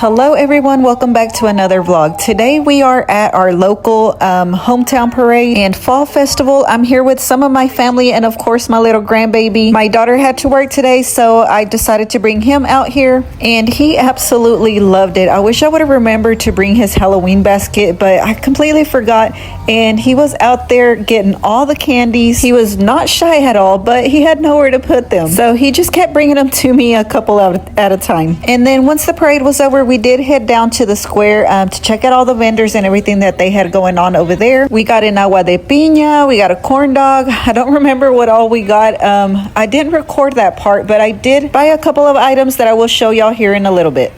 Hello everyone, welcome back to another vlog. Today we are at our local hometown parade and fall festival. I'm here with some of my family and of course my little grandbaby. My daughter had to work today, so I decided to bring him out here and he absolutely loved it. I wish I would have remembered to bring his Halloween basket, but I completely forgot, and he was out there getting all the candies. He was not shy at all, but he had nowhere to put them, so he just kept bringing them to me a couple at a time. And then once the parade was over, we did head down to the square to check out all the vendors and everything that they had going on over there. We got an agua de piña, we got a corn dog. I don't remember what all we got. I didn't record that part, but I did buy a couple of items that I will show y'all here in a little bit.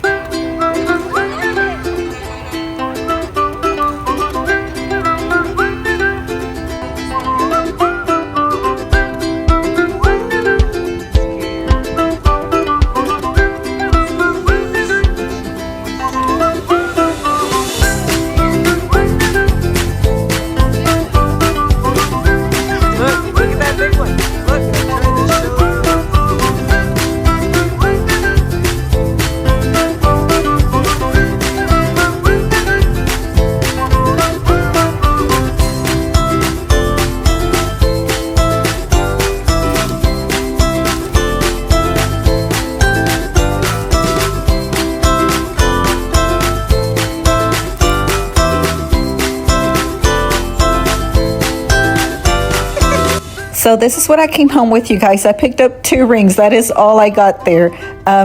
So this is what I came home with, you guys. I picked up 2 rings. That is all I got there.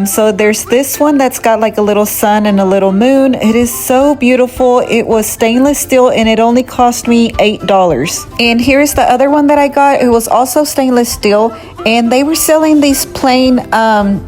So there's this one that's got like a little sun and a little moon. It is so beautiful. It was stainless steel and it only cost me $8. And here's the other one that I got. It was also stainless steel and they were selling these plain,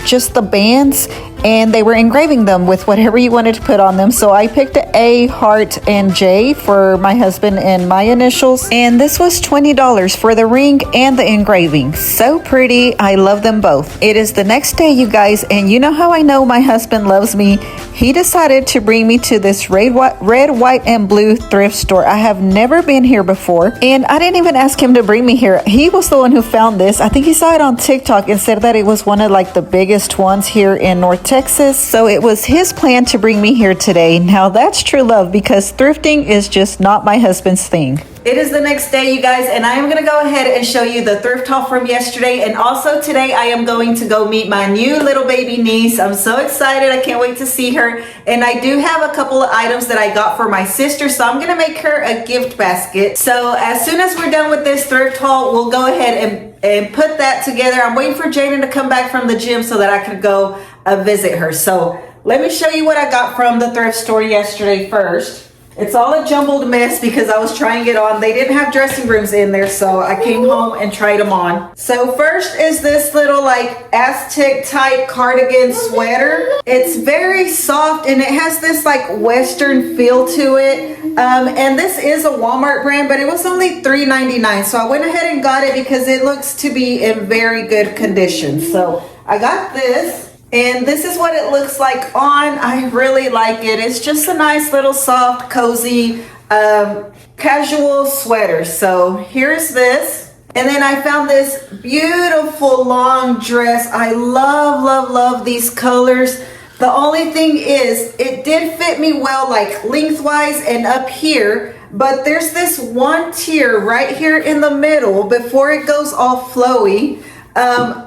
just the bands, and they were engraving them with whatever you wanted to put on them. So I picked an A, heart, and J for my husband and my initials. And this was $20 for the ring and the engraving. So pretty. I love them both. It is the next day, you guys, and you know how I know my husband loves me. He decided to bring me to this red, white, and blue thrift store. I have never been here before, and I didn't even ask him to bring me here. He was the one who found this. I think he saw it on TikTok and said that it was one of like the biggest ones here in North Texas. So it was his plan to bring me here today. Now that's true love, because thrifting is just not my husband's thing. It is the next day, you guys, and I am going to go ahead and show you the thrift haul from yesterday. And also today I am going to go meet my new little baby niece. I'm so excited. I can't wait to see her. And I do have a couple of items that I got for my sister, so I'm going to make her a gift basket. So as soon as we're done with this thrift haul, we'll go ahead and put that together. I'm waiting for Jaden to come back from the gym so that I can go visit her. So let me show you what I got from the thrift store yesterday first. It's all a jumbled mess because I was trying it on. They didn't have dressing rooms in there, so I came home and tried them on. So first is this little like Aztec type cardigan sweater. It's very soft and it has this like Western feel to it. And this is a Walmart brand, but it was only $3.99. So I went ahead and got it because it looks to be in very good condition. So I got this. And this is what it looks like on. I really like it. It's just a nice little soft, cozy, casual sweater. So here's this. And then I found this beautiful long dress. I love these colors. The only thing is, it did fit me well, like lengthwise and up here. But there's this one tier right here in the middle before it goes all flowy.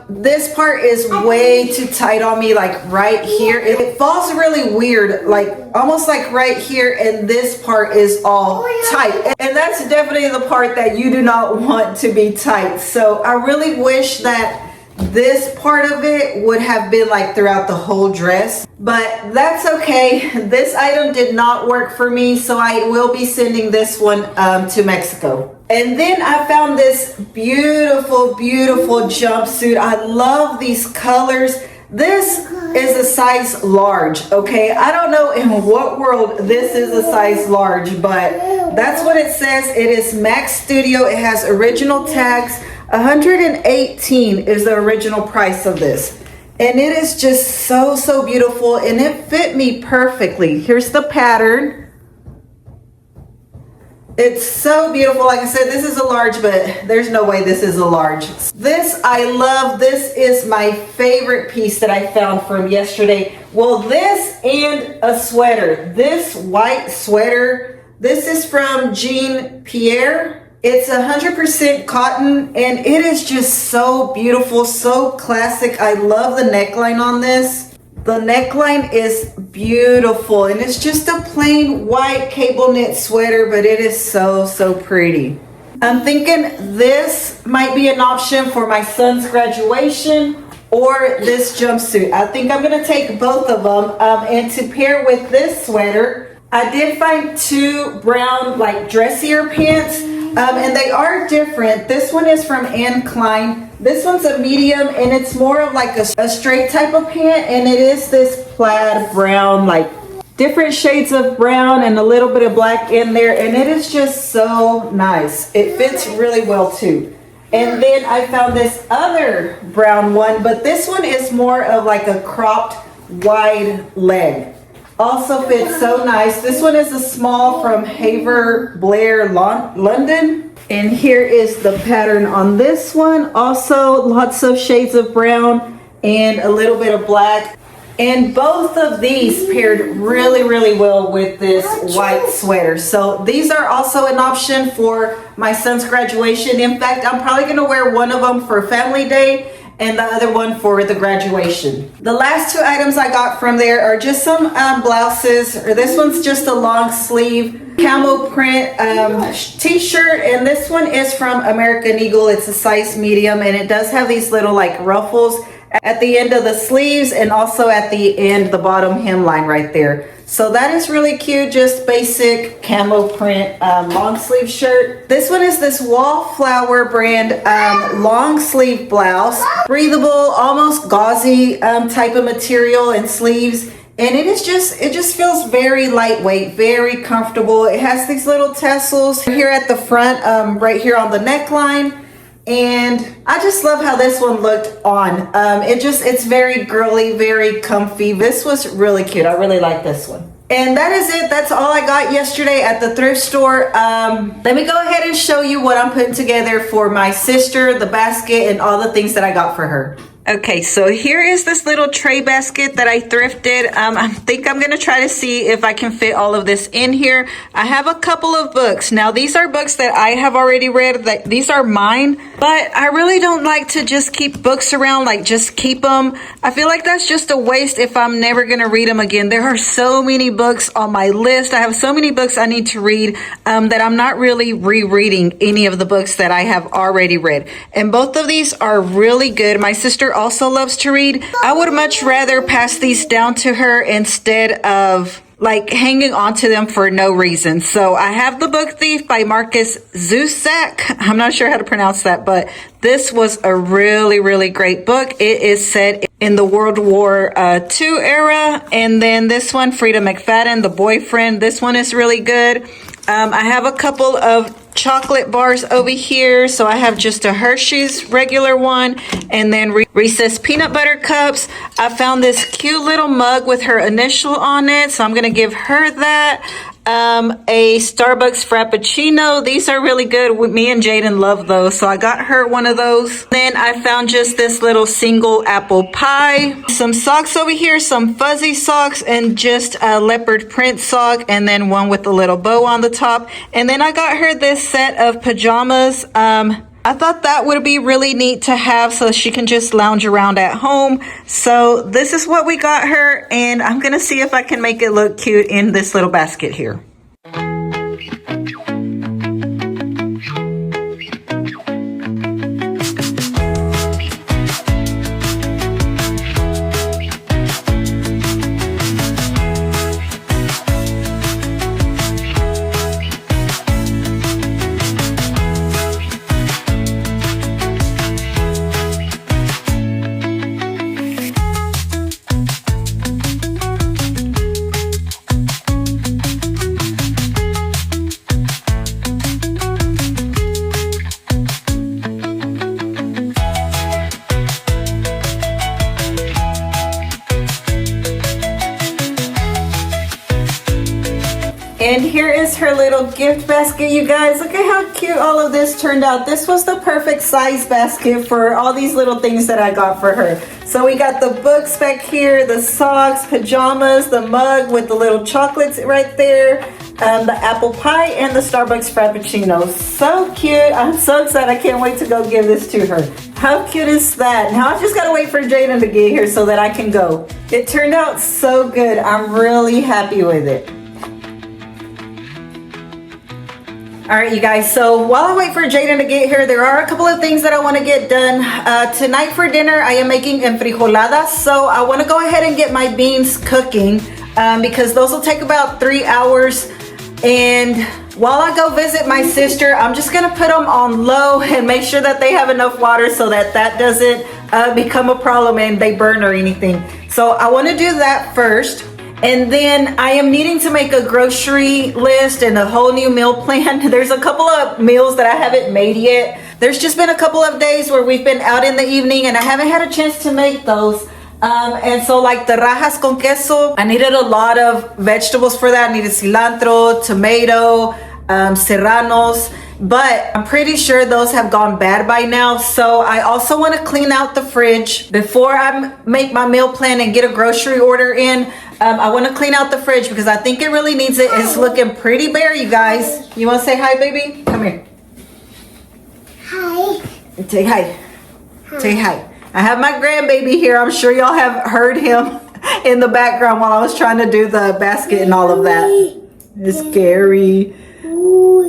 This part is way too tight on me, like right here. It falls really weird, like almost like right here, and this part is all tight. And that's definitely the part that you do not want to be tight. So I really wish that this part of it would have been like throughout the whole dress, but that's okay. This item did not work for me, so I will be sending this one to Mexico. And then I found this beautiful jumpsuit. I love these colors. This is a size large, okay? I don't know in what world this is a size large, but that's what it says. It is Max Studio. It has original tags. $118 is the original price of this. And it is just so beautiful, and it fit me perfectly. Here's the pattern. It's so beautiful. Like I said, this is a large, but there's no way this is a large. This I love. This is my favorite piece that I found from yesterday. Well, this and a sweater. This white sweater, this is from Jean Pierre. It's 100% cotton and it is just so beautiful, so classic. I love the neckline on this. The neckline is beautiful and it's just a plain white cable knit sweater, but it is so, so pretty. I'm thinking this might be an option for my son's graduation or this jumpsuit. I think I'm gonna take both of them. And to pair with this sweater, I did find two brown like dressier pants and they are different. This one is from Anne Klein. This one's a medium and it's more of like a straight type of pant, and it is this plaid brown, like different shades of brown and a little bit of black in there, and it is just so nice. It fits really well too. And then I found this other brown one, but this one is more of like a cropped wide leg. Also fits so nice. This one is a small from Haver Blair, London. And here is the pattern on this one. Also lots of shades of brown and a little bit of black. And both of these paired really, really well with this white sweater. So these are also an option for my son's graduation. In fact, I'm probably gonna wear one of them for family day and the other one for the graduation. The last two items I got from there are just some blouses. Or this one's just a long sleeve camel print t-shirt, and this one is from American Eagle. It's a size medium and it does have these little like ruffles at the end of the sleeves and also at the end, the bottom hemline right there. So that is really cute, just basic camo print long sleeve shirt. This one is this Wallflower brand long sleeve blouse, breathable, almost gauzy type of material and sleeves. And it just feels very lightweight, very comfortable. It has these little tassels here at the front, right here on the neckline. And I just love how this one looked on. It's very girly, very comfy. This was really cute. I really like this one. And that is it. That's all I got yesterday at the thrift store. Let me go ahead and show you what I'm putting together for my sister, the basket, and all the things that I got for her. Okay, so here is this little tray basket that I thrifted. I think I'm gonna try to see if I can fit all of this in here. I have a couple of books. Now these are books that I have already read. These are mine, but I really don't like to just keep books around, like just keep them. I feel like that's just a waste if I'm never gonna read them again. There are so many books on my list. I have so many books I need to read that I'm not really rereading any of the books that I have already read. And both of these are really good. My sister also loves to read. I would much rather pass these down to her instead of like hanging on to them for no reason. So I have The Book Thief by Marcus Zusak. I'm not sure how to pronounce that, but this was a really, really great book. It is set in the World War II era. And then this one, Frida McFadden, The Boyfriend. This one is really good. I have a couple of chocolate bars over here. So I have just a Hershey's regular one and then Reese's peanut butter cups. I found this cute little mug with her initial on it, so I'm gonna give her that. A Starbucks Frappuccino. These are really good. Me and Jaden love those, so I got her one of those. Then I found just this little single apple pie. Some socks over here, some fuzzy socks, and just a leopard print sock, and then one with a little bow on the top. And then I got her this set of pajamas. I thought that would be really neat to have so she can just lounge around at home. So this is what we got her, and I'm gonna see if I can make it look cute in this little basket here. And here is her little gift basket, you guys. Look at how cute all of this turned out. This was the perfect size basket for all these little things that I got for her. So we got the books back here, the socks, pajamas, the mug with the little chocolates right there, the apple pie, and the Starbucks Frappuccino. So cute. I'm so excited. I can't wait to go give this to her. How cute is that? Now I just gotta wait for Jaden to get here so that I can go. It turned out so good. I'm really happy with it. All right, you guys, so while I wait for Jaden to get here, there are a couple of things that I want to get done. Tonight for dinner, I am making enfrijoladas, so I want to go ahead and get my beans cooking because those will take about 3 hours. And while I go visit my sister, I'm just going to put them on low and make sure that they have enough water so that that doesn't become a problem and they burn or anything. So I want to do that first. And then I am needing to make a grocery list and a whole new meal plan. There's a couple of meals that I haven't made yet. There's just been a couple of days where we've been out in the evening and I haven't had a chance to make those. And so like the rajas con queso, I needed a lot of vegetables for that. I needed cilantro, tomato, serranos. But I'm pretty sure those have gone bad by now. So I also want to clean out the fridge before I make my meal plan and get a grocery order in. I want to clean out the fridge because I think it really needs it. It's looking pretty bare, you guys. You want to say hi, baby? Come here. Hi. Say hi. Say hi. I have my grandbaby here. I'm sure y'all have heard him in the background while I was trying to do the basket and all of that. It's scary. Ooh.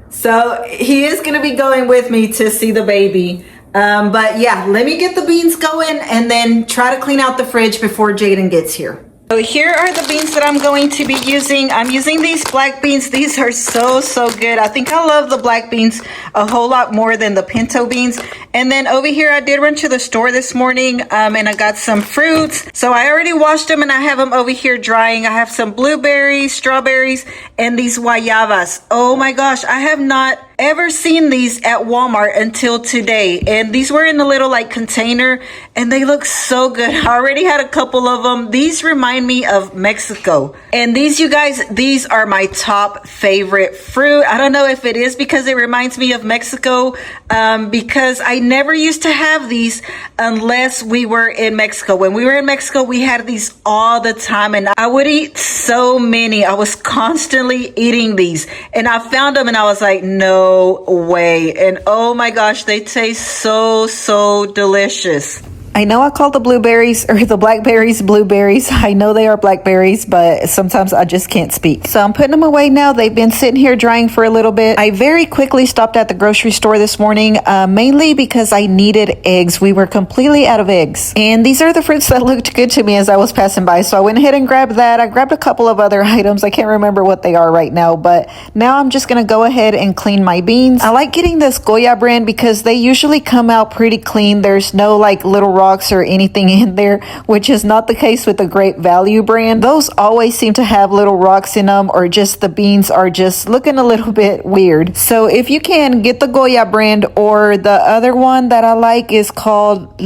So he is going to be going with me to see the baby. But yeah, let me get the beans going and then try to clean out the fridge before Jaden gets here. So here are the beans that I'm going to be using. I'm using these black beans. These are so good. I think I love the black beans a whole lot more than the pinto beans. And then over here, I did run to the store this morning and I got some fruits. So I already washed them and I have them over here drying. I have some blueberries, strawberries, and these guayabas. Oh my gosh, I have not ever seen these at Walmart until today. And these were in a little like container and they look so good. I already had a couple of them. These remind me of Mexico. And these, you guys, these are my top favorite fruit. I don't know if it is because it reminds me of Mexico because I never used to have these unless we were in Mexico. When we were in Mexico, we had these all the time and I would eat so many. I was constantly eating these and I found them and I was like, no way. And oh my gosh, they taste so delicious. I know I call the blueberries or the blackberries blueberries. I know they are blackberries, but sometimes I just can't speak. So I'm putting them away now. They've been sitting here drying for a little bit. I very quickly stopped at the grocery store this morning, mainly because I needed eggs. We were completely out of eggs. And these are the fruits that looked good to me as I was passing by. So I went ahead and grabbed that. I grabbed a couple of other items. I can't remember what they are right now, but now I'm just going to go ahead and clean my beans. I like getting this Goya brand because they usually come out pretty clean. There's no like little rocks or anything in there, which is not the case with the Great Value brand. Those always seem to have little rocks in them or just the beans are just looking a little bit weird. So if you can get the Goya brand, or the other one that I like is called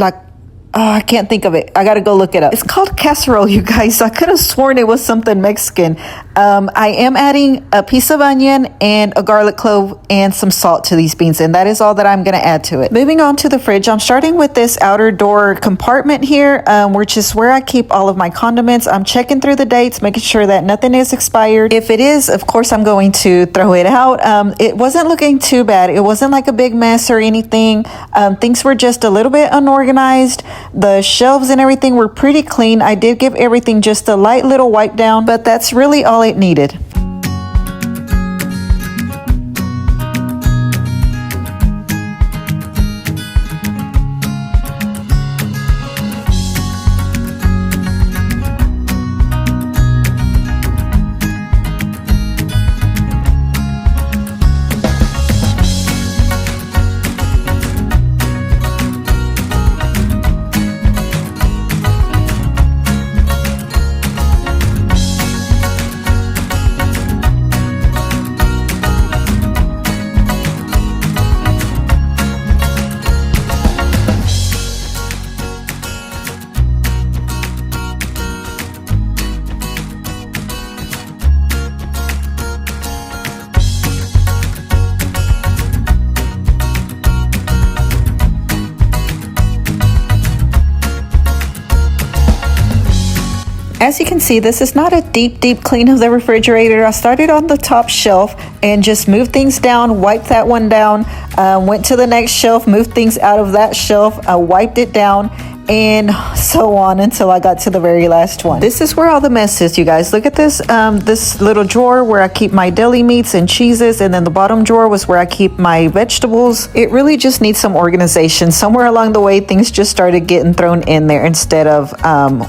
I can't think of it. I gotta go look it up. It's called casserole, you guys. I could have sworn it was something Mexican. I am adding a piece of onion and a garlic clove and some salt to these beans, and that is all that I'm gonna add to it. Moving on to the fridge, I'm starting with this outer door compartment here, which is where I keep all of my condiments. I'm checking through the dates, making sure that nothing is expired. If it is, of course, I'm going to throw it out. It wasn't looking too bad. It wasn't like a big mess or anything. Things were just a little bit unorganized. The shelves and everything were pretty clean. I did give everything just a light little wipe down, but that's really all it needed. As you can see, this is not a deep clean of the refrigerator. I started on the top shelf and just moved things down, wiped that one down, went to the next shelf, moved things out of that shelf, wiped it down, and so on until I got to the very last one. This is where all the mess is, you guys. Look at this, this little drawer where I keep my deli meats and cheeses, and then the bottom drawer was where I keep my vegetables. It really just needs some organization. Somewhere along the way, things just started getting thrown in there instead of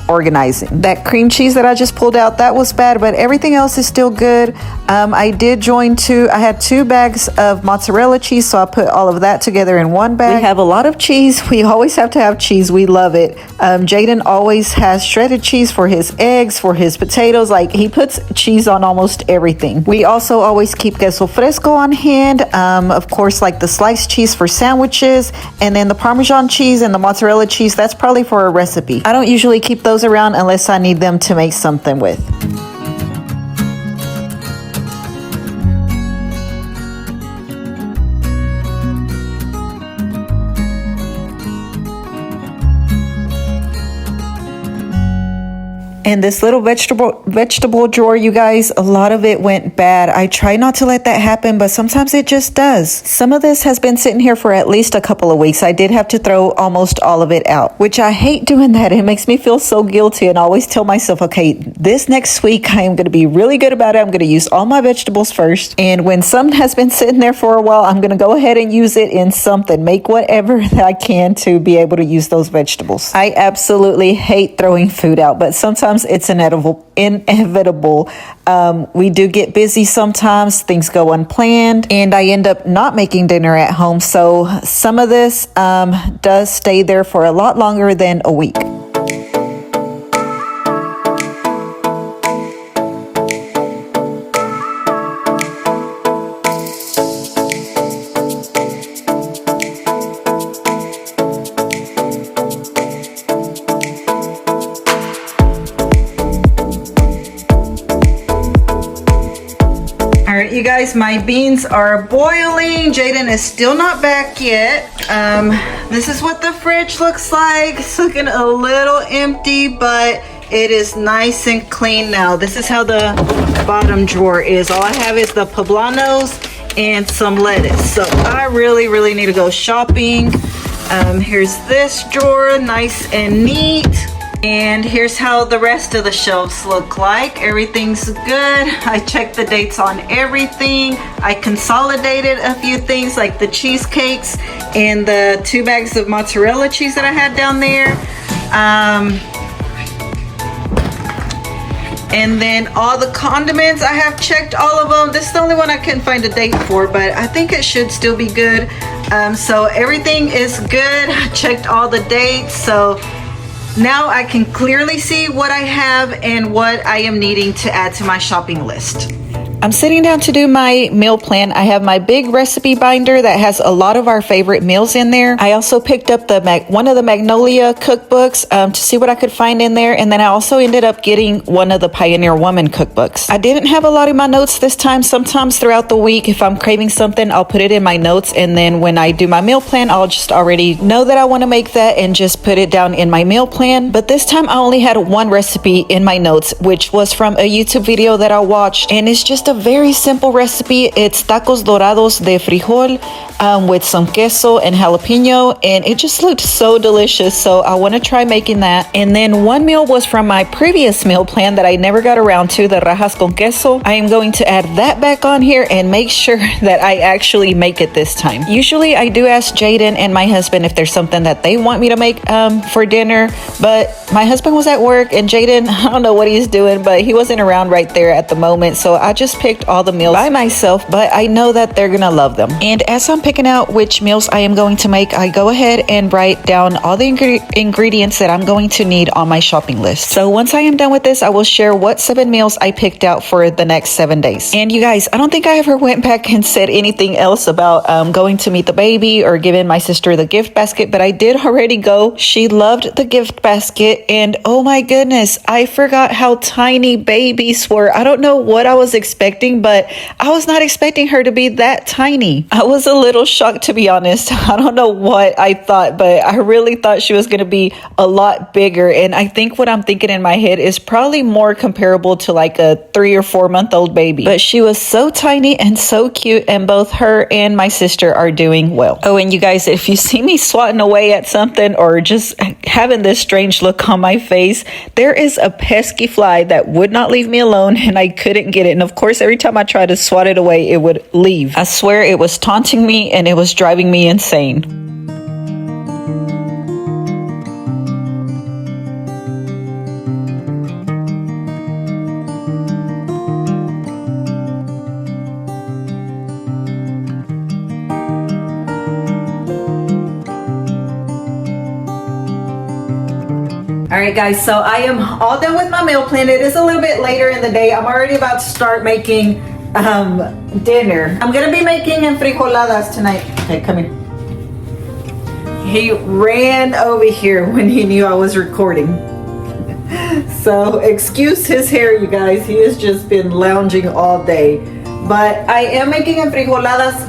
organizing. That cream cheese that I just pulled out, that was bad, but everything else is still good. I had 2 bags of mozzarella cheese, so I put all of that together in one bag. We have a lot of cheese. We always have to have cheese. We love it. Jaden always has shredded cheese for his eggs, for his potatoes. Like, he puts cheese on almost everything. We also always keep queso fresco on hand. Of course, like the sliced cheese for sandwiches, and then the Parmesan cheese and the mozzarella cheese, that's probably for a recipe. I don't usually keep those around unless I need them to make something with. And this little vegetable drawer, you guys, a lot of it went bad. I try not to let that happen, but sometimes it just does. Some of this has been sitting here for at least a couple of weeks. I did have to throw almost all of it out, which I hate doing that. It makes me feel so guilty, and I always tell myself, okay, this next week I am going to be really good about it. I'm going to use all my vegetables first. And when some has been sitting there for a while, I'm going to go ahead and use it in something. Make whatever that I can to be able to use those vegetables. I absolutely hate throwing food out, but sometimes it's inevitable. We do get busy sometimes, things go unplanned, and I end up not making dinner at home. So some of this does stay there for a lot longer than a week. You guys, my beans are boiling. Jaden is still not back yet. This is what the fridge looks like. It's looking a little empty, but it is nice and clean now. This is how the bottom drawer is. All I have is the poblanos and some lettuce. So I really need to go shopping. Here's this drawer, nice and neat. And here's how the rest of the shelves look like. Everything's good. I checked the dates on everything. I consolidated a few things like the cheesecakes and the 2 bags of mozzarella cheese that I had down there. And then all the condiments, I have checked all of them. This is the only one I couldn't find a date for, but I think it should still be good. So everything is good. I checked all the dates. So now I can clearly see what I have and what I am needing to add to my shopping list. I'm sitting down to do my meal plan. I have my big recipe binder that has a lot of our favorite meals in there. I also picked up one of the Magnolia cookbooks to see what I could find in there. And then I also ended up getting one of the Pioneer Woman cookbooks. I didn't have a lot in my notes this time. Sometimes throughout the week, if I'm craving something, I'll put it in my notes. And then when I do my meal plan, I'll just already know that I want to make that and just put it down in my meal plan. But this time I only had one recipe in my notes, which was from a YouTube video that I watched. And it's just a very simple recipe. It's tacos dorados de frijol with some queso and jalapeno, and it just looked so delicious. So I want to try making that. And then one meal was from my previous meal plan that I never got around to, the rajas con queso. I am going to add that back on here and make sure that I actually make it this time. Usually I do ask Jaden and my husband if there's something that they want me to make for dinner, but my husband was at work, and Jaden, I don't know what he's doing, but he wasn't around right there at the moment. So I just picked all the meals by myself, but I know that they're gonna love them. And as I'm picking out which meals I am going to make, I go ahead and write down all the ingredients that I'm going to need on my shopping list. So once I am done with this, I will share what 7 meals I picked out for the next 7 days. And you guys, I don't think I ever went back and said anything else about going to meet the baby or giving my sister the gift basket, but I did already go. She loved the gift basket, and oh my goodness, I forgot how tiny babies were. I don't know what I was expecting expecting, but I was not expecting her to be that tiny. I was a little shocked, to be honest. I don't know what I thought, but I really thought she was going to be a lot bigger. And I think what I'm thinking in my head is probably more comparable to like a 3 or 4 month old baby. But she was so tiny and so cute, and both her and my sister are doing well. Oh, and you guys, if you see me swatting away at something or just having this strange look on my face, there is a pesky fly that would not leave me alone, and I couldn't get it. And of course, every time I tried to swat it away, it would leave. I swear it was taunting me and it was driving me insane. Alright guys, so I am all done with my meal plan. It is a little bit later in the day. I'm already about to start making dinner. I'm gonna be making enfrijoladas tonight. Okay, come here. He ran over here when he knew I was recording. So excuse his hair, you guys. He has just been lounging all day. But I am making enfrijoladas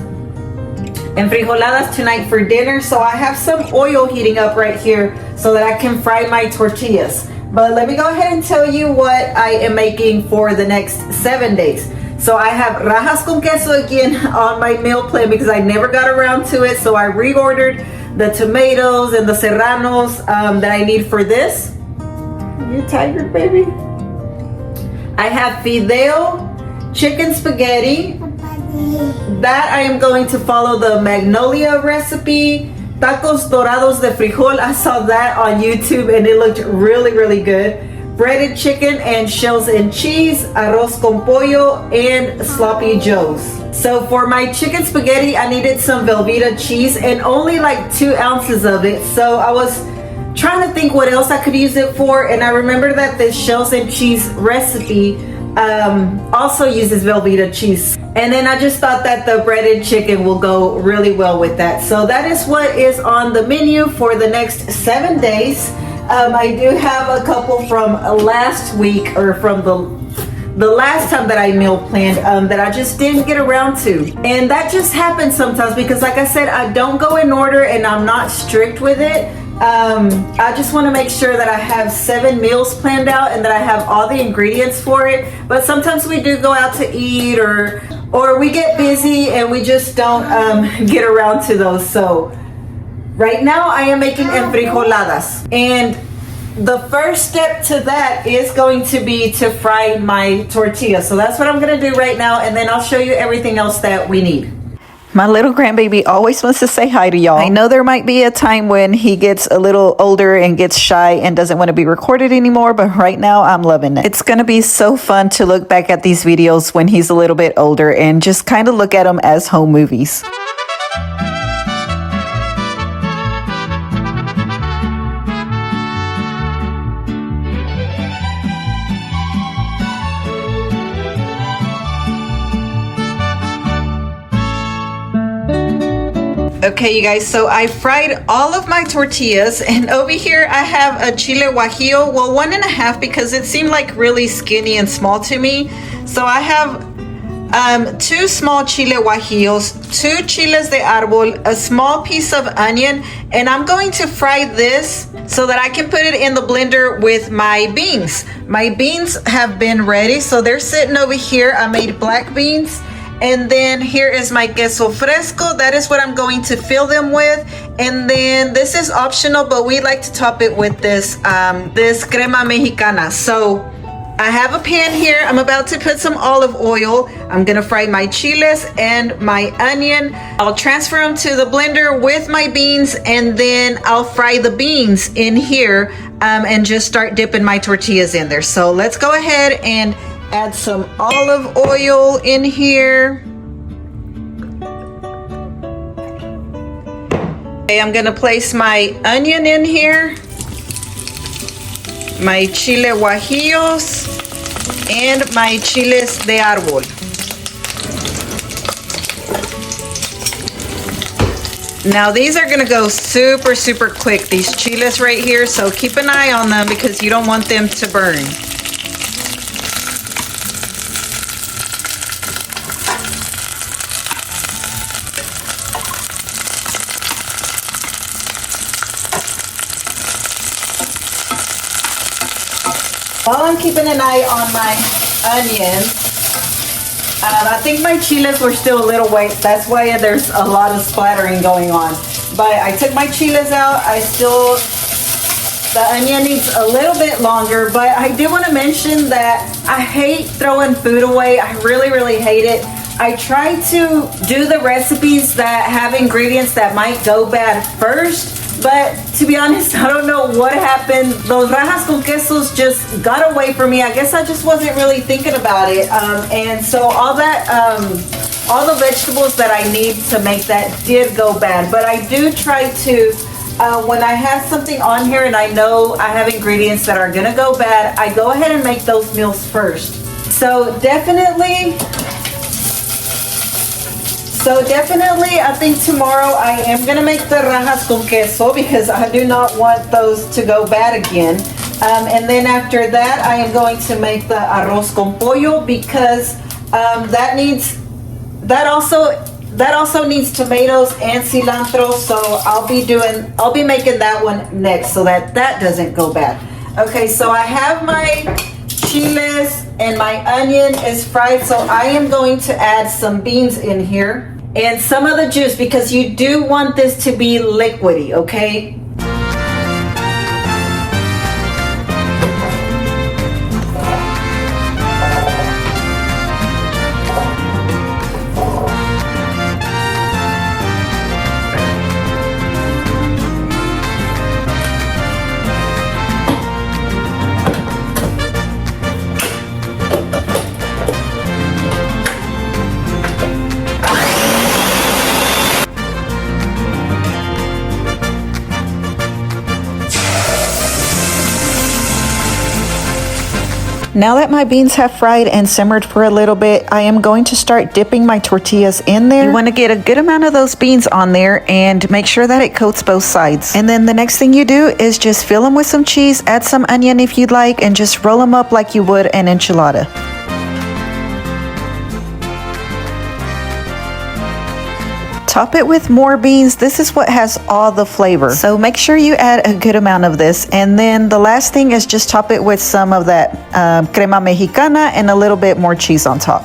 tonight for dinner. So I have some oil heating up right here so that I can fry my tortillas. But let me go ahead and tell you what I am making for the next 7 days. So I have rajas con queso again on my meal plan because I never got around to it. So I reordered the tomatoes and the serranos that I need for this. You tired, baby? I have fideo, chicken spaghetti. That I am going to follow the magnolia recipe. Tacos dorados de frijol. I saw that on YouTube and it looked really, really good. Breaded chicken and shells and cheese, arroz con pollo, and sloppy joes. So for my chicken spaghetti, I needed some Velveeta cheese and only like 2 ounces of it. So I was trying to think what else I could use it for, and I remember that this shells and cheese recipe also uses Velveeta cheese. And then I just thought that the breaded chicken will go really well with that. So that is what is on the menu for the next 7 days. I do have a couple from last week, or from the last time that I meal planned that I just didn't get around to. And that just happens sometimes because, like I said, I don't go in order and I'm not strict with it. I just want to make sure that I have 7 meals planned out and that I have all the ingredients for it. But sometimes we do go out to eat, or we get busy and we just don't get around to those. So right now I am making enfrijoladas, and the first step to that is going to be to fry my tortilla. So that's what I'm going to do right now, and then I'll show you everything else that we need. My little grandbaby always wants to say hi to y'all. I know there might be a time when he gets a little older and gets shy and doesn't want to be recorded anymore, but right now I'm loving it. It's going to be so fun to look back at these videos when he's a little bit older and just kind of look at them as home movies. Okay, you guys, so I fried all of my tortillas, and over here I have a chile guajillo, well, 1.5, because it seemed like really skinny and small to me. So I have 2 small chile guajillos, 2 chiles de árbol, a small piece of onion, and I'm going to fry this so that I can put it in the blender with my beans. My beans have been ready, so they're sitting over here. I made black beans. And then here is my queso fresco. That is what I'm going to fill them with. And then this is optional, but we like to top it with this crema mexicana. So I have a pan here. I'm about to put some olive oil. I'm gonna fry my chiles and my onion. I'll transfer them to the blender with my beans, and then I'll fry the beans in here and just start dipping my tortillas in there. So let's go ahead and add some olive oil in here. Okay, I'm gonna place my onion in here, my chile guajillos, and my chiles de árbol. Now these are gonna go super, super quick, these chiles right here, so keep an eye on them because you don't want them to burn. while I'm keeping an eye on my onions, I think my chiles were still a little wet. That's why there's a lot of splattering going on. But I took my chiles out. The onion needs a little bit longer, but I did want to mention that I hate throwing food away. I really hate it. I try to do the recipes that have ingredients that might go bad first, but to be honest, I don't know what happened. Those rajas con quesos just got away from me. I guess I just wasn't really thinking about it. And so all the vegetables that I need to make that did go bad, but I do try to, when I have something on here and I know I have ingredients that are gonna go bad, I go ahead and make those meals first. So definitely, I think tomorrow I am gonna make the rajas con queso because I do not want those to go bad again. And then after that, I am going to make the arroz con pollo because that also needs tomatoes and cilantro. So I'll be making that one next so that doesn't go bad. Okay, so I have my chiles and my onion is fried, so I am going to add some beans in here and some of the juice because you do want this to be liquidy, okay? Now that my beans have fried and simmered for a little bit, I am going to start dipping my tortillas in there. You want to get a good amount of those beans on there and make sure that it coats both sides. And then the next thing you do is just fill them with some cheese, add some onion if you'd like, and just roll them up like you would an enchilada. Top it with more beans. This is what has all the flavor. So make sure you add a good amount of this. And then the last thing is just top it with some of that crema mexicana and a little bit more cheese on top.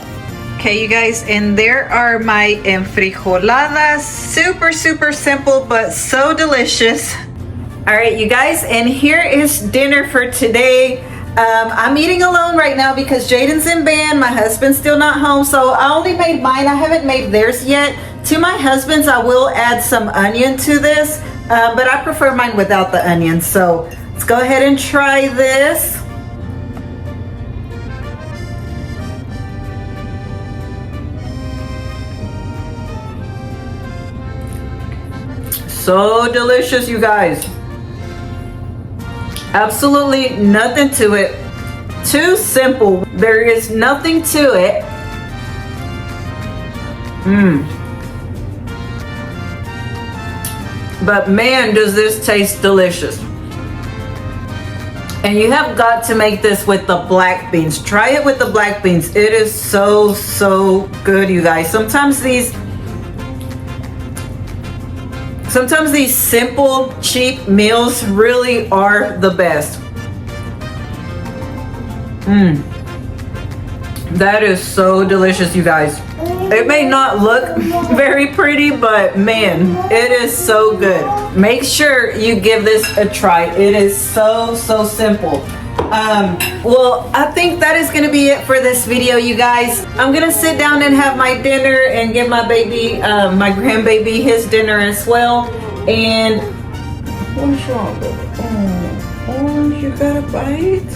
Okay, you guys, and there are my enfrijoladas. Super simple, but so delicious. All right, you guys, and here is dinner for today. I'm eating alone right now because Jaden's in band. My husband's still not home, so I only made mine. I haven't made theirs yet. To my husband's, I will add some onion to this, but I prefer mine without the onion. So let's go ahead and try this. So delicious, you guys. Absolutely nothing to it. Too simple. There is nothing to it. But man, does this taste delicious. And you have got to make this with the black beans. Try it with the black beans. It is so good, you guys. Sometimes these simple, cheap meals really are the best. That is so delicious, you guys. It may not look very pretty, but man, it is so good. Make sure you give this a try. It is so simple. Well, I think that is gonna be it for this video, you guys. I'm gonna sit down and have my dinner and give my baby, my grandbaby, his dinner as well. And what's wrong, baby? Oh, you got a bite?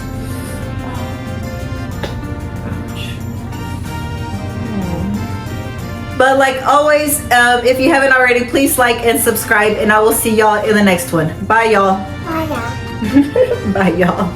But like always, if you haven't already, please like and subscribe, and I will see y'all in the next one. Bye, y'all. Bye, y'all. Bye, y'all.